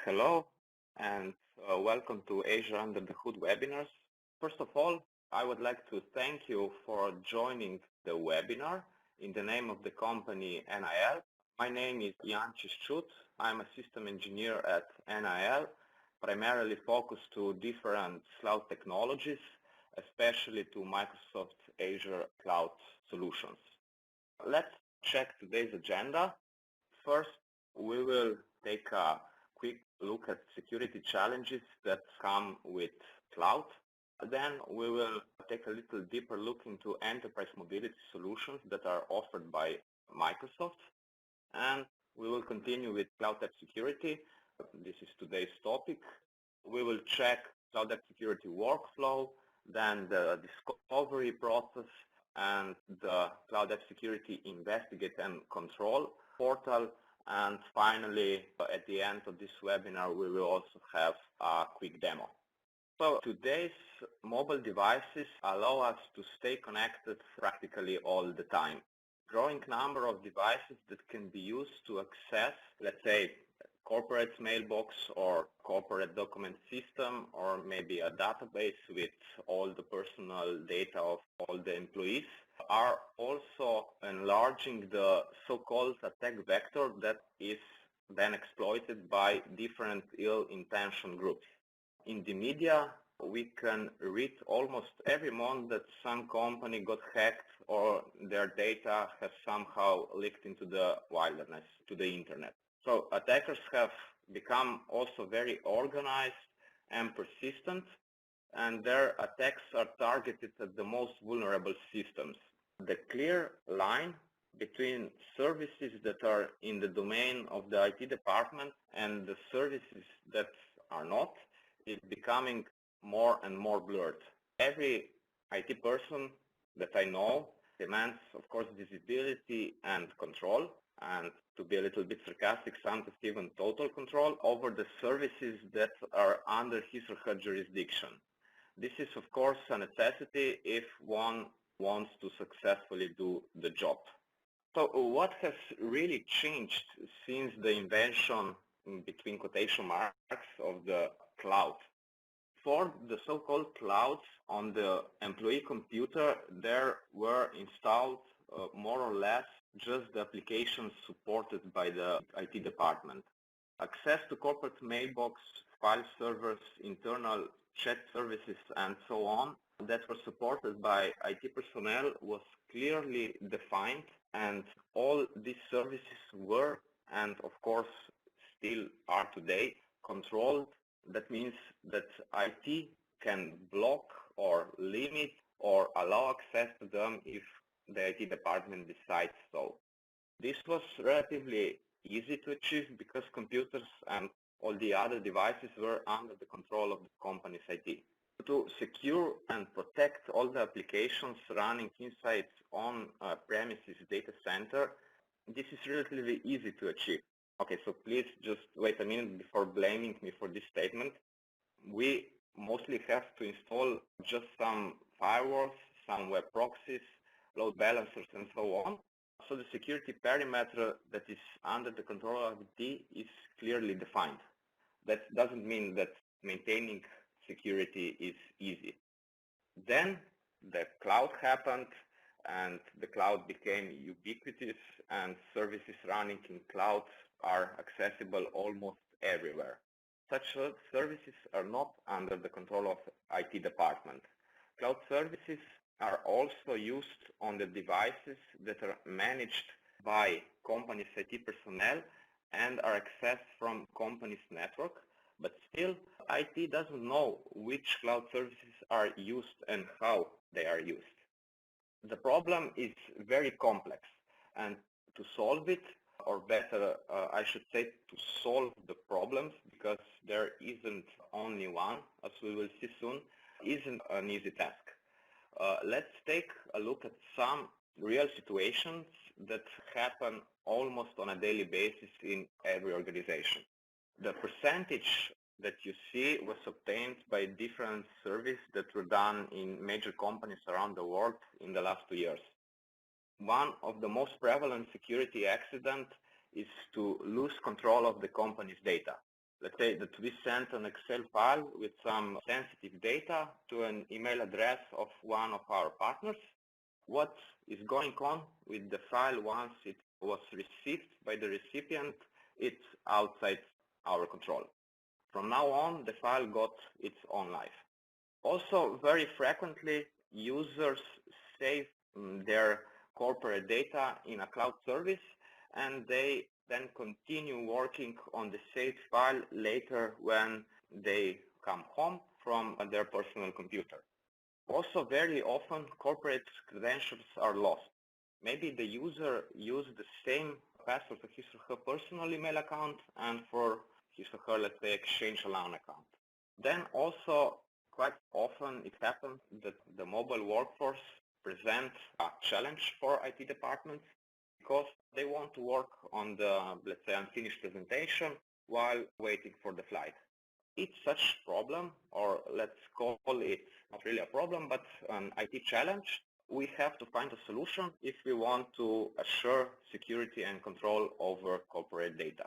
Hello and welcome to Azure Under the Hood webinars. First of all, I would like to thank you for joining the webinar in the name of the company NIL. My name is Jan Češčut. I'm a system engineer at NIL, primarily focused to different cloud technologies, especially to Microsoft Azure cloud solutions. Let's check today's agenda. First, we will take a quick look at security challenges that come with cloud. Then we will take a little deeper look into enterprise mobility solutions that are offered by Microsoft. And we will continue with cloud app security. This is today's topic. We will check cloud app security workflow, then the discovery process, and the cloud app security investigate and control portal. And finally, at the end of this webinar, we will also have a quick demo. So today's mobile devices allow us to stay connected practically all the time. Growing number of devices that can be used to access, let's say, corporate mailbox or corporate document system, or maybe a database with all the personal data of all the employees, are also enlarging the so-called attack vector that is then exploited by different ill-intentioned groups. In the media, we can read almost every month that some company got hacked or their data has somehow leaked into the wilderness, to the internet. So attackers have become also very organized and persistent, and their attacks are targeted at the most vulnerable systems. The clear line between services that are in the domain of the IT department and the services that are not is becoming more and more blurred. Every IT person that I know demands, of course, visibility and control, and to be a little bit sarcastic, sometimes even total control over the services that are under his or her jurisdiction. This is, of course, a necessity if one wants to successfully do the job. So what has really changed since the invention, between quotation marks, of the cloud? For the so-called clouds on the employee computer, there were installed more or less just the applications supported by the IT department. Access to corporate mailbox, file servers, internal chat services, and so on that were supported by IT personnel was clearly defined, and all these services were, and of course still are today, controlled. That means that IT can block or limit or allow access to them if the IT department decides so. This was relatively easy to achieve because computers and all the other devices were under the control of the company's IT. To secure and protect all the applications running inside on-premises data center, this is relatively easy to achieve. Okay, so please just wait a minute before blaming me for this statement. We mostly have to install just some firewalls, some web proxies, load balancers, and so on. So the security perimeter that is under the control of IT is clearly defined. That doesn't mean that maintaining security is easy. Then the cloud happened, and the cloud became ubiquitous, and services running in cloud are accessible almost everywhere. Such services are not under the control of IT department. Cloud services are also used on the devices that are managed by company's IT personnel and are accessed from company's network, but still IT doesn't know which cloud services are used and how they are used. The problem is very complex, and to solve it, or better, I should say, to solve the problems, because there isn't only one, as we will see soon, isn't an easy task. Let's take a look at some real situations that happen almost on a daily basis in every organization. The percentage that you see was obtained by different surveys that were done in major companies around the world in the last 2 years. One of the most prevalent security accidents is to lose control of the company's data. let's say that we sent an Excel file with some sensitive data to an email address of one of our partners. What is going on with the file once it was received by the recipient, it's outside our control. From now on, the file got its own life. Also, very frequently, users save their corporate data in a cloud service, and they then continue working on the saved file later when they come home from their personal computer. Also, very often, corporate credentials are lost. Maybe the user used the same password for his or her personal email account and for his or her, let's say, exchange loan account. Then also, quite often it happens that the mobile workforce presents a challenge for IT departments because they want to work on the, let's say, unfinished presentation while waiting for the flight. It's such problem, or let's call it not really a problem, but an IT challenge. We have to find a solution if we want to assure security and control over corporate data.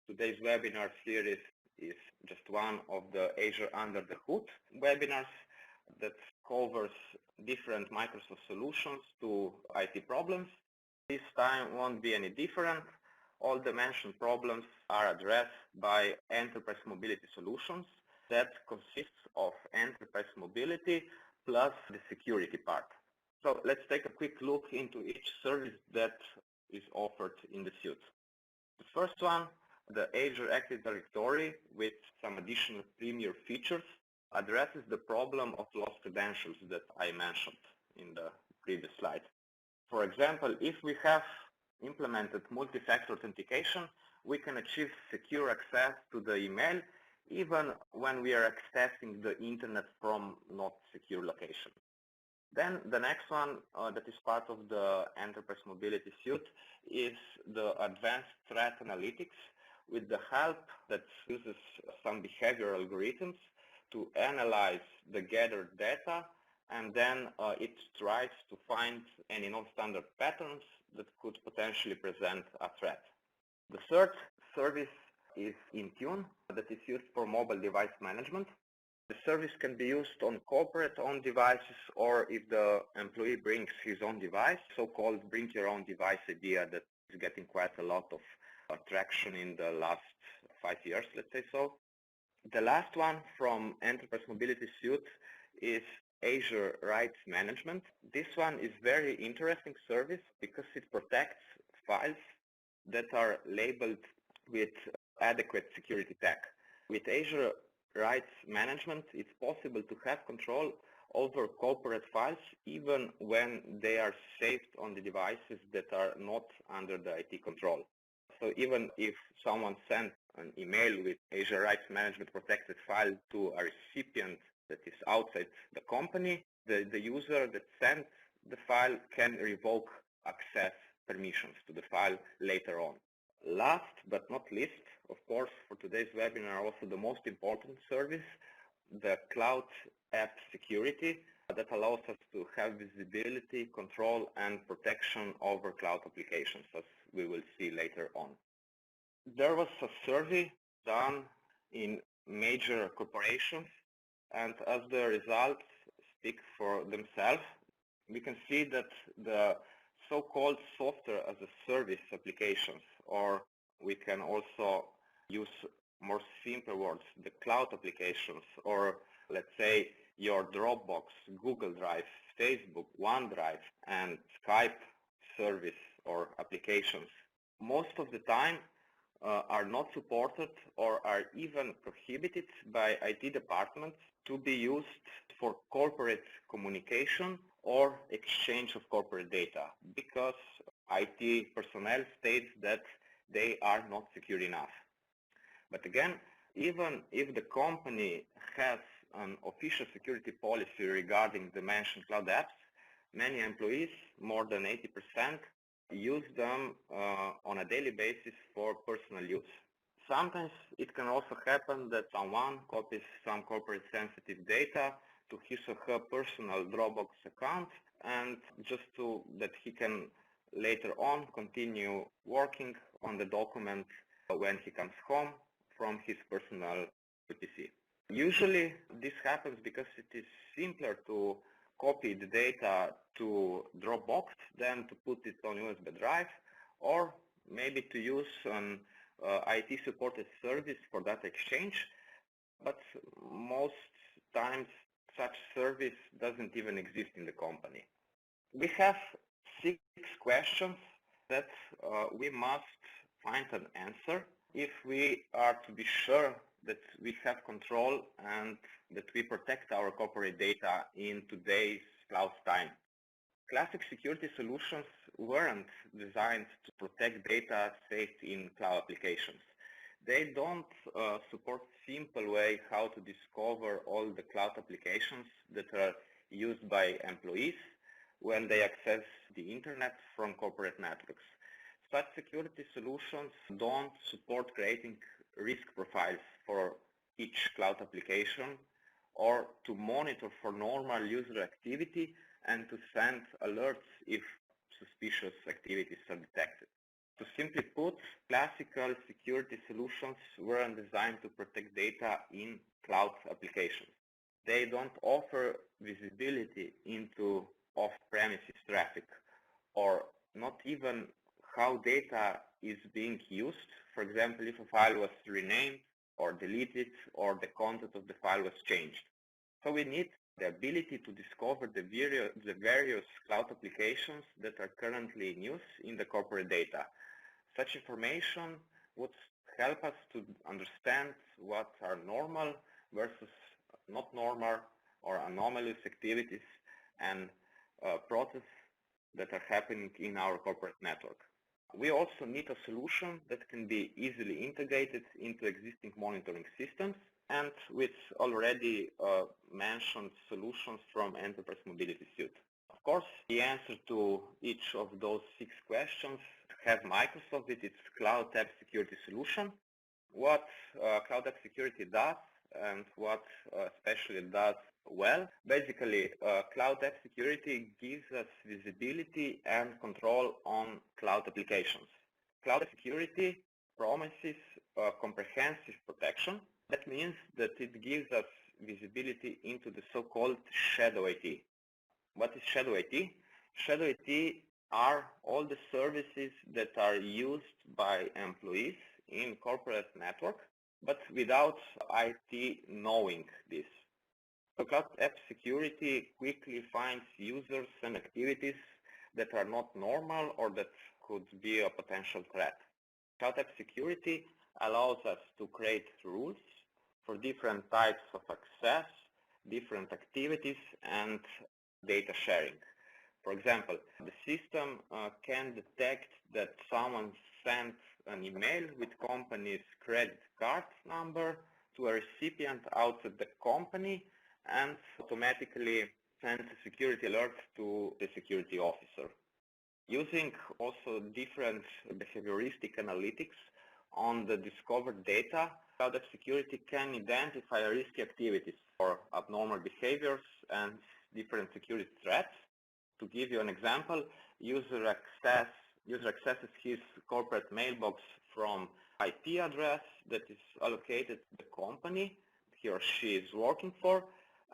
Today's webinar series is just one of the Azure Under the Hood webinars that covers different Microsoft solutions to IT problems. This time won't be any different. All the mentioned problems are addressed by Enterprise Mobility Solutions that consists of Enterprise Mobility plus the security part. So let's take a quick look into each service that is offered in the suite. The first one, the Azure Active Directory with some additional premier features, addresses the problem of lost credentials that I mentioned in the previous slide. For example, if we have implemented multi-factor authentication, we can achieve secure access to the email even when we are accessing the internet from not secure location. Then the next one that is part of the Enterprise Mobility suite is the Advanced Threat Analytics with the help that uses some behavioral algorithms to analyze the gathered data, and then it tries to find any non-standard patterns that could potentially present a threat. The third service is Intune, that is used for mobile device management. The service can be used on corporate-owned devices, or if the employee brings his own device, so-called bring your own device idea that is getting quite a lot of traction in the last 5 years, let's say so. The last one from Enterprise Mobility Suite is Azure Rights Management. This one is very interesting service because it protects files that are labeled with adequate security tag. With Azure Rights Management, it's possible to have control over corporate files even when they are saved on the devices that are not under the IT control. So even if someone sent an email with Azure Rights Management protected file to a recipient that is outside the company, the user that sent the file can revoke access permissions to the file later on. Last but not least, of course, for today's webinar, also the most important service, the Cloud App Security, that allows us to have visibility, control, and protection over cloud applications, as we will see later on. There was a survey done in major corporations, and as the results speak for themselves, we can see that the so-called software as a service applications, or we can also use more simple words, the cloud applications, or let's say your Dropbox, Google Drive, Facebook, OneDrive, and Skype service or applications, most of the time are not supported or are even prohibited by IT departments to be used for corporate communication or exchange of corporate data, because IT personnel states that they are not secure enough. But again, even if the company has an official security policy regarding the mentioned cloud apps, many employees, more than 80%, use them on a daily basis for personal use. Sometimes it can also happen that someone copies some corporate sensitive data to his or her personal Dropbox account, and just so that he can later on continue working on the document when he comes home from his personal PC. Usually this happens because it is simpler to copy the data to Dropbox than to put it on USB drive, or maybe to use an IT supported service for data exchange, but most times such service doesn't even exist in the company. We have 6 questions that we must find an answer if we are to be sure that we have control and that we protect our corporate data in today's cloud time. Classic security solutions weren't designed to protect data saved in cloud applications. They don't support simple way how to discover all the cloud applications that are used by employees when they access the internet from corporate networks. Such security solutions don't support creating risk profiles for each cloud application or to monitor for normal user activity and to send alerts if suspicious activities are detected. To simply put, classical security solutions weren't designed to protect data in cloud applications. They don't offer visibility into off-premises traffic or not even how data is being used. For example, if a file was renamed or deleted or the content of the file was changed. So we need the ability to discover the various cloud applications that are currently in use in the corporate data. Such information would help us to understand what are normal versus not normal or anomalous activities and processes that are happening in our corporate network. We also need a solution that can be easily integrated into existing monitoring systems and with already mentioned solutions from Enterprise Mobility Suite. Of course, the answer to each of those 6 questions has Microsoft with its Cloud App Security solution. What Cloud App Security does and what especially it does well. Basically, Cloud App Security gives us visibility and control on cloud applications. Cloud App Security promises comprehensive protection. That means that it gives us visibility into the so-called shadow IT. What is shadow IT? Shadow IT are all the services that are used by employees in corporate network, but without IT knowing this. So Cloud App Security quickly finds users and activities that are not normal or that could be a potential threat. Cloud App Security allows us to create rules for different types of access, different activities, and data sharing. For example, the system can detect that someone sent an email with company's credit card number to a recipient outside the company and automatically sends a security alert to the security officer. Using also different behavioristic analytics on the discovered data, Cloud App Security can identify risky activities or abnormal behaviors and different security threats. To give you an example, user accesses his corporate mailbox from IP address that is allocated to the company he or she is working for,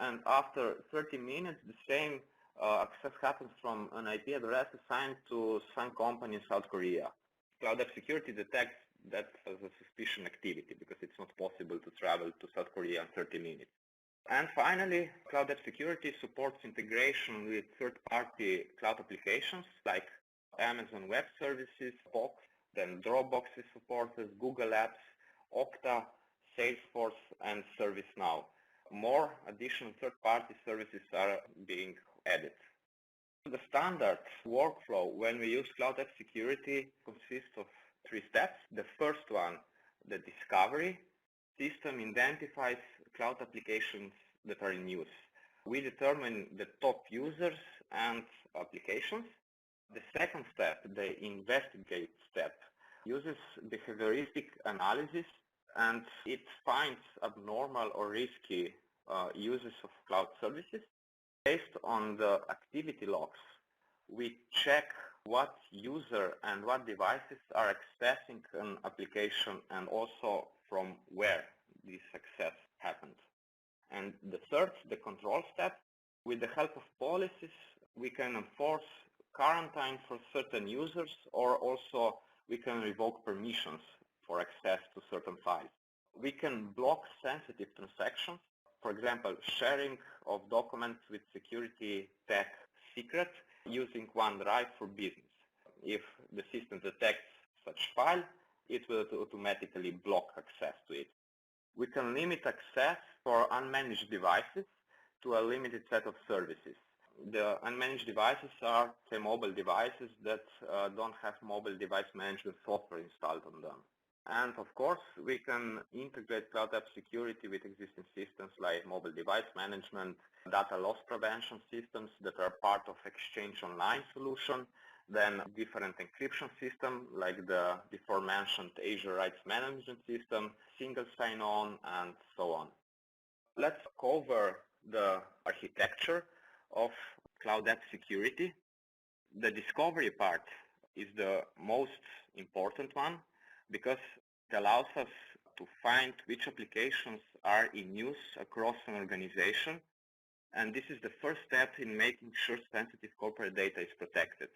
and after 30 minutes the same access happens from an IP address assigned to some company in South Korea. Cloud App Security detects that as a suspicion activity because it's not possible to travel to South Korea in 30 minutes. And finally, Cloud App Security supports integration with third-party cloud applications like Amazon Web Services, Box, then Dropbox is supported, Google Apps, Okta, Salesforce, and ServiceNow. More additional third-party services are being added. The standard workflow when we use Cloud App Security consists of 3 steps. The first one, the discovery. System identifies cloud applications that are in use. We determine the top users and applications. The second step, the investigate step, uses behavioristic analysis and it finds abnormal or risky uses of cloud services. Based on the activity logs, we check what user and what devices are accessing an application and also from where this access happened. And the third, the control step, with the help of policies, we can enforce quarantine for certain users, or also we can revoke permissions for access to certain files. We can block sensitive transactions, for example, sharing of documents with security tag secret using OneDrive for Business. If the system detects such file, it will automatically block access to it. We can limit access for unmanaged devices to a limited set of services. The unmanaged devices are the mobile devices that don't have mobile device management software installed on them. And of course, we can integrate Cloud App Security with existing systems like mobile device management, data loss prevention systems that are part of Exchange Online solution, then different encryption systems like the before mentioned Azure Rights Management System, single sign-on, and so on. Let's cover the architecture of Cloud App Security. The discovery part is the most important one because it allows us to find which applications are in use across an organization, and this is the first step in making sure sensitive corporate data is protected.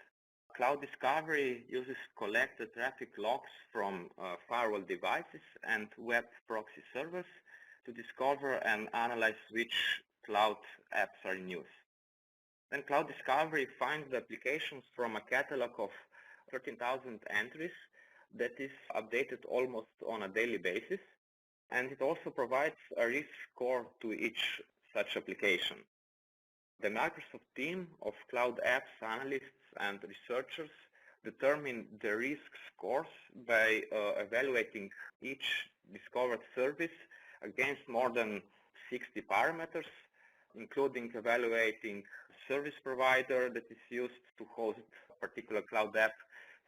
Cloud Discovery uses collected traffic logs from firewall devices and web proxy servers to discover and analyze which cloud apps are in use. Then Cloud Discovery finds the applications from a catalog of 13,000 entries that is updated almost on a daily basis, and it also provides a risk score to each such application. The Microsoft team of cloud apps analysts and researchers determine the risk scores by evaluating each discovered service against more than 60 parameters, including evaluating service provider that is used to host a particular cloud app,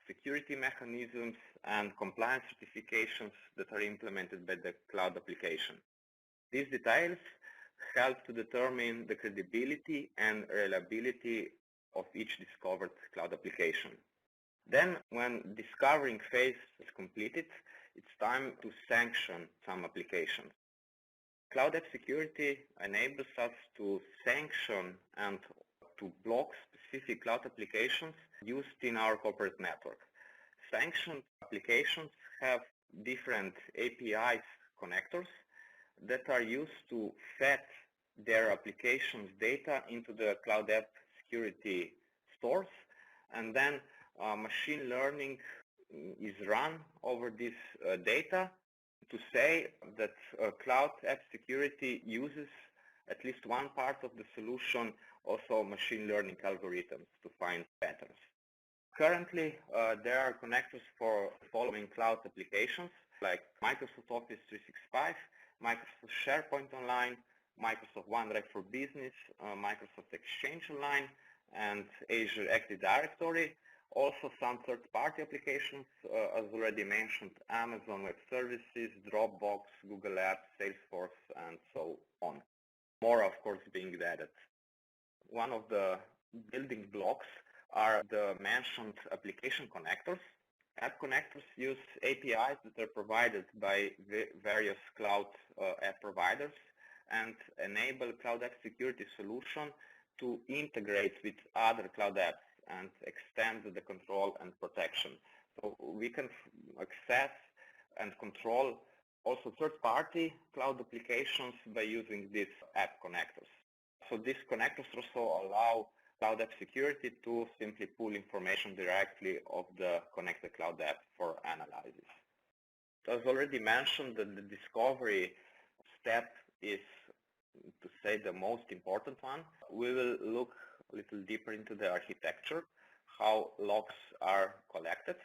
security mechanisms, and compliance certifications that are implemented by the cloud application. These details help to determine the credibility and reliability of each discovered cloud application. Then, when discovering phase is completed, it's time to sanction some applications. Cloud App Security enables us to sanction and to block specific cloud applications used in our corporate network. Sanctioned applications have different APIs connectors that are used to fed their applications data into the Cloud App Security stores, and then machine learning is run over this data to say that Cloud App Security uses at least one part of the solution, also machine learning algorithms to find patterns. Currently, there are connectors for following cloud applications like Microsoft Office 365, Microsoft SharePoint Online, Microsoft OneDrive for Business, Microsoft Exchange Online, and Azure Active Directory. Also some third-party applications, as already mentioned, Amazon Web Services, Dropbox, Google Apps, Salesforce, and so on. More, of course, being added. One of the building blocks are the mentioned application connectors. App connectors use APIs that are provided by various cloud app providers and enable Cloud App Security solution to integrate with other cloud apps and extend the control and protection. So we can access and control also third-party cloud applications by using these app connectors. So these connectors also allow Cloud App Security to simply pull information directly of the connected cloud app for analysis. As already mentioned, the discovery step is, to say, the most important one. We will look a little deeper into the architecture, how logs are collected.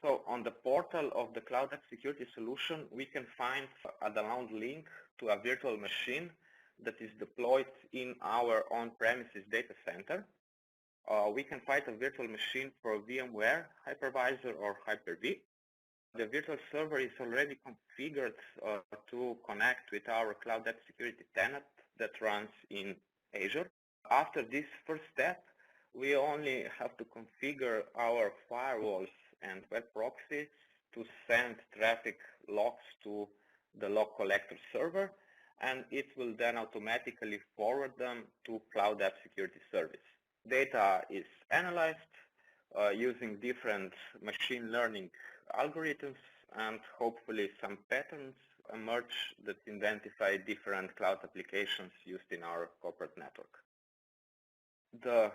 So on the portal of the Cloud App Security solution, we can find a download link to a virtual machine that is deployed in our on-premises data center. We can find a virtual machine for VMware, Hypervisor, or Hyper-V. The virtual server is already configured to connect with our Cloud App Security tenant that runs in Azure. After this first step, we only have to configure our firewalls and web proxies to send traffic logs to the log collector server, and it will then automatically forward them to Cloud App Security Service. Data is analyzed using different machine learning algorithms, and hopefully some patterns emerge that identify different cloud applications used in our corporate network. The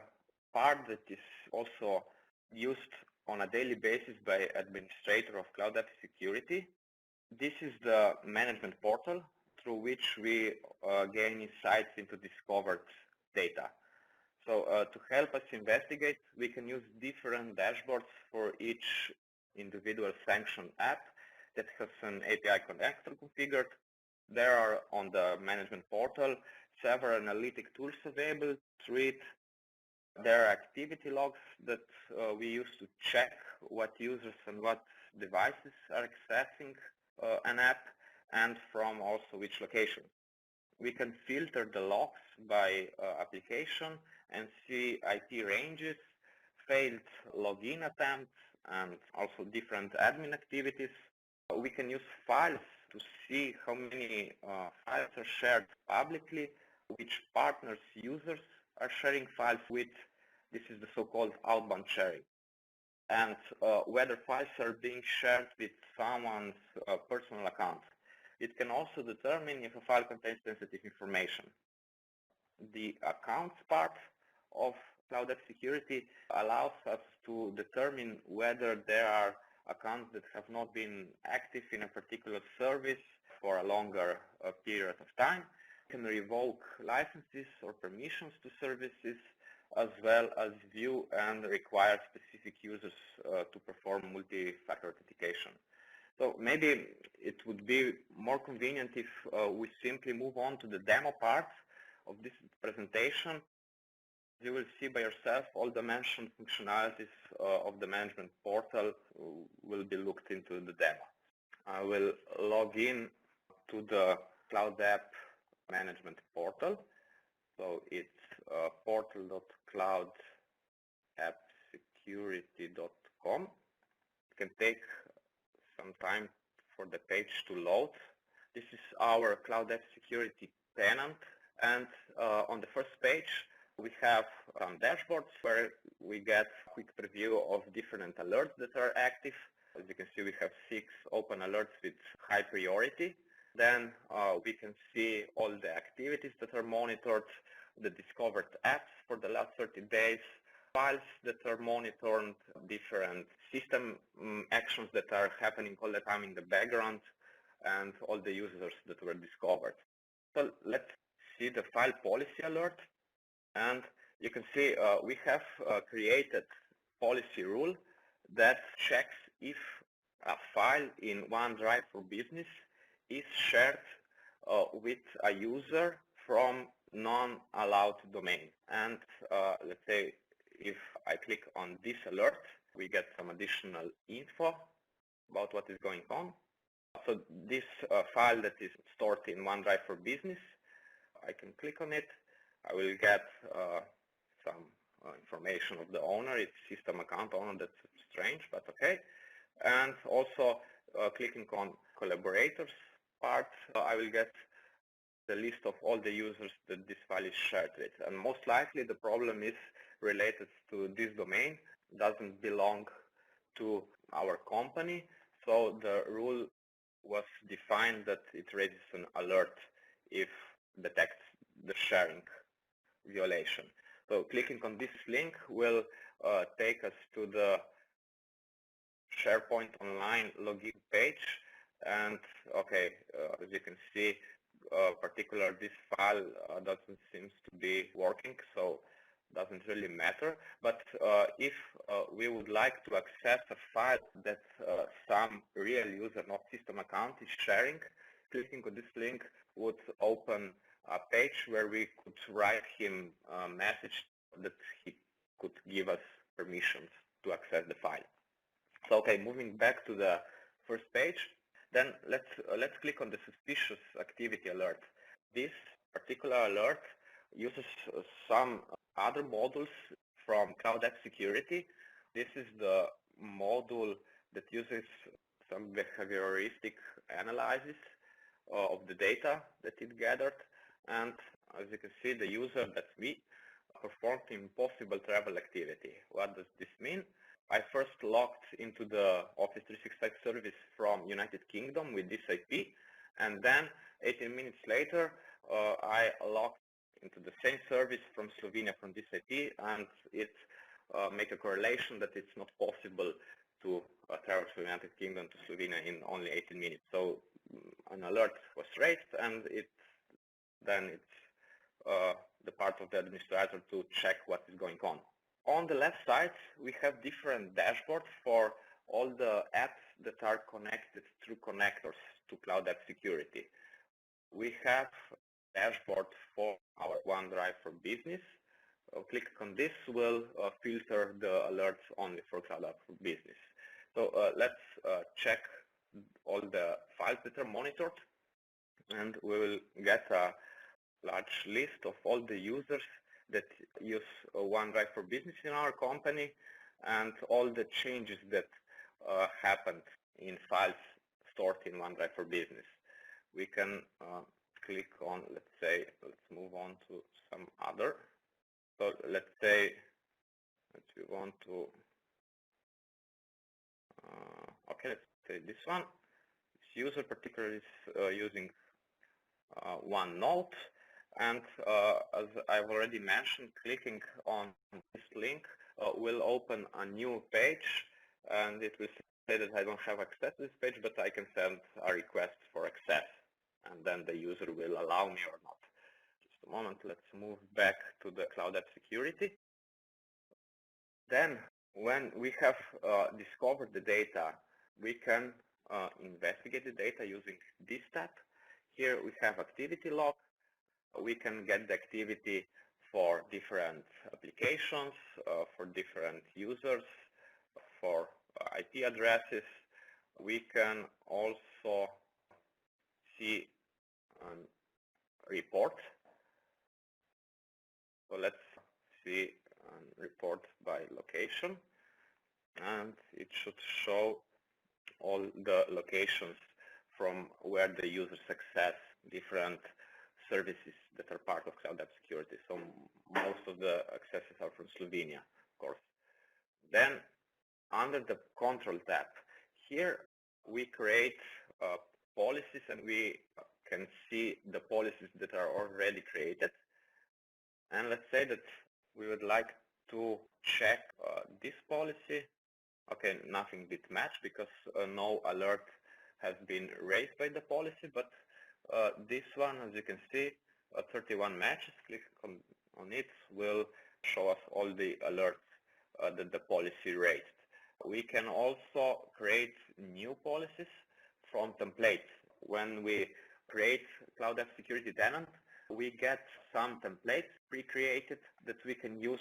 part that is also used on a daily basis by administrator of Cloud App Security, this is the management portal through which we gain insights into discovered data. So to help us investigate, we can use different dashboards for each individual sanctioned app that has an API connector configured. There are on the management portal several analytic tools available through it. There are activity logs that we use to check what users and what devices are accessing an app, and from also which location. We can filter the logs by application and see IP ranges, failed login attempts, and also different admin activities. We can use files to see how many files are shared publicly, which partners users are sharing files with. This is the so-called outbound sharing. And whether files are being shared with someone's personal account. It can also determine if a file contains sensitive information. The accounts part of Cloud App Security allows us to determine whether there are accounts that have not been active in a particular service for a longer period of time. We can revoke licenses or permissions to services, as well as view and require specific users to perform multi-factor authentication. So maybe it would be more convenient if we simply move on to the demo part of this presentation. You will see by yourself all the mentioned functionalities of the management portal will be looked into the demo. I will log in to the Cloud App Management portal. So it's portal.cloudappsecurity.com. It can take some time for the page to load. This is our Cloud App Security tenant, and on the first page we have some dashboards where we get a quick preview of different alerts that are active. As you can see, we have 6 open alerts with high priority. Then we can see all the activities that are monitored, the discovered apps for the last 30 days, files that are monitored, different system actions that are happening all the time in the background, and all the users that were discovered. So let's see the file policy alert. And you can see we have created policy rule that checks if a file in OneDrive for Business is shared with a user from non-allowed domain. And let's say if I click on this alert, we get some additional info about what is going on. So this file that is stored in OneDrive for Business, I can click on it. I will get some information of the owner. It's system account owner. That's strange, but okay. And also clicking on collaborators part, I will get the list of all the users that this file is shared with. And most likely the problem is related to this domain, doesn't belong to our company. So the rule was defined that it raises an alert if detects the sharing violation. So clicking on this link will take us to the SharePoint Online login page. And okay, as you can see, particular this file doesn't seem to be working, so doesn't really matter. But if we would like to access a file that some real user, not system account, is sharing, clicking on this link would open a page where we could write him a message that he could give us permissions to access the file. So okay, moving back to the first page, then let's click on the suspicious activity alert. This particular alert uses some other modules from Cloud App Security. This is the module that uses some behavioristic analysis of the data that it gathered. And as you can see, the user, that's me, performed impossible travel activity. What does this mean? I first logged into the Office 365 service from United Kingdom with this IP, and then 18 minutes later, I logged into the same service from Slovenia from this IP, and it make a correlation that it's not possible to travel from United Kingdom to Slovenia in only 18 minutes. So an alert was raised, and then it's the part of the administrator to check what is going on. On the left side, we have different dashboards for all the apps that are connected through connectors to Cloud App Security. We have a dashboard for our OneDrive for Business. Click on this will filter the alerts only for Cloud App for Business. So let's check all the files that are monitored, and we will get a large list of all the users that use OneDrive for Business in our company and all the changes that happened in files stored in OneDrive for Business. We can click on, let's move on to some other. So let's say that we want to, okay, let's say this one. This user particularly is using OneNote. And as I've already mentioned, clicking on this link will open a new page, and it will say that I don't have access to this page, but I can send a request for access, and then the user will allow me or not. Just a moment, let's move back to the Cloud App Security. Then, when we have discovered the data, we can investigate the data using this tab. Here we have activity log. We can get the activity for different applications, for different users, for IP addresses. We can also see a report. So let's see a report by location, and it should show all the locations from where the users access different services that are part of Cloud App Security. So most of the accesses are from Slovenia, of course. Then under the Control tab, here we create policies, and we can see the policies that are already created. And let's say that we would like to check this policy. Okay, nothing did match because no alert has been raised by the policy, but this one, as you can see, 31 matches. Click on it, will show us all the alerts that the policy raised. We can also create new policies from templates. When we create Cloud App Security tenant, we get some templates pre-created that we can use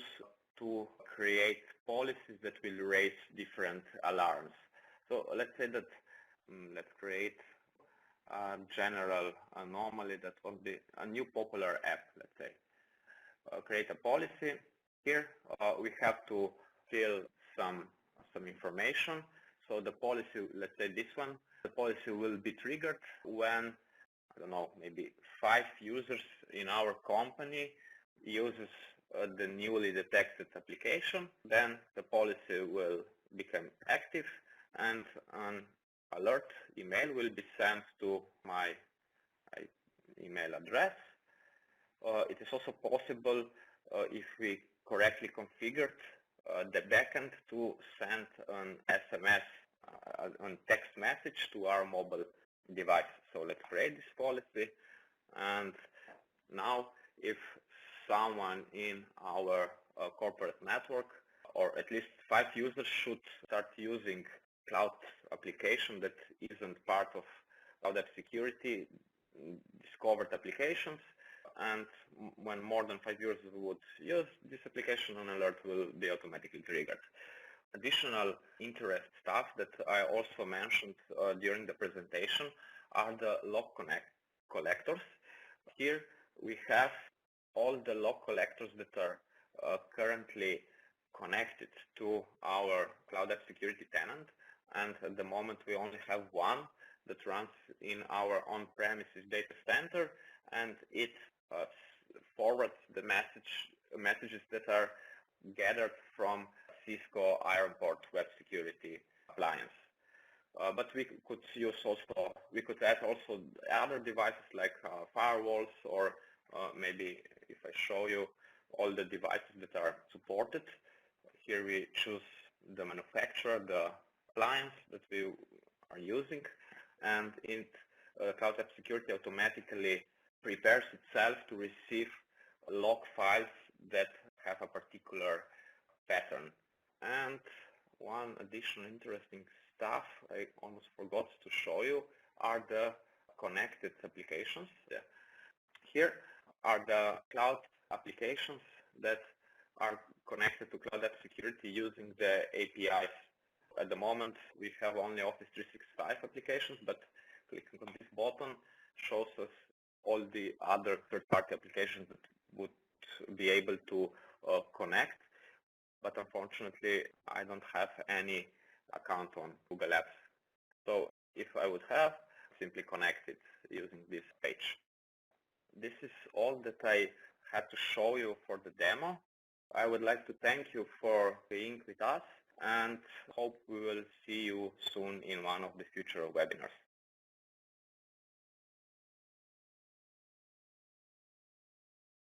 to create policies that will raise different alarms. So let's say that, let's create a general anomaly that will be a new popular app, let's say. Create a policy. Here we have to fill some information. So the policy, let's say this one, the policy will be triggered when, I don't know, maybe 5 users in our company uses the newly detected application. Then the policy will become active, and an alert email will be sent to my email address. It is also possible, if we correctly configured the backend, to send an SMS, a text message to our mobile device. So let's create this policy, and now if someone in our corporate network, or at least 5 users, should start using cloud application that isn't part of Cloud App Security discovered applications, and when more than 5 users would use this application, an alert will be automatically triggered. Additional interest stuff that I also mentioned during the presentation are the log collectors. Here we have all the log collectors that are currently connected to our Cloud App Security tenant, and at the moment we only have one, that runs in our on-premises data center, and it forwards the messages that are gathered from Cisco Ironport web security appliance. But we could add also other devices like firewalls, or maybe if I show you all the devices that are supported. Here we choose the manufacturer, the appliance that we are using, and Cloud App Security automatically prepares itself to receive log files that have a particular pattern. And one additional interesting stuff I almost forgot to show you are the connected applications. Here are the cloud applications that are connected to Cloud App Security using the APIs. At the moment, we have only Office 365 applications, but clicking on this button shows us all the other third-party applications that would be able to connect. But unfortunately, I don't have any account on Google Apps. So if I would have, simply connect it using this page. This is all that I had to show you for the demo. I would like to thank you for being with us, and hope we will see you soon in one of the future webinars.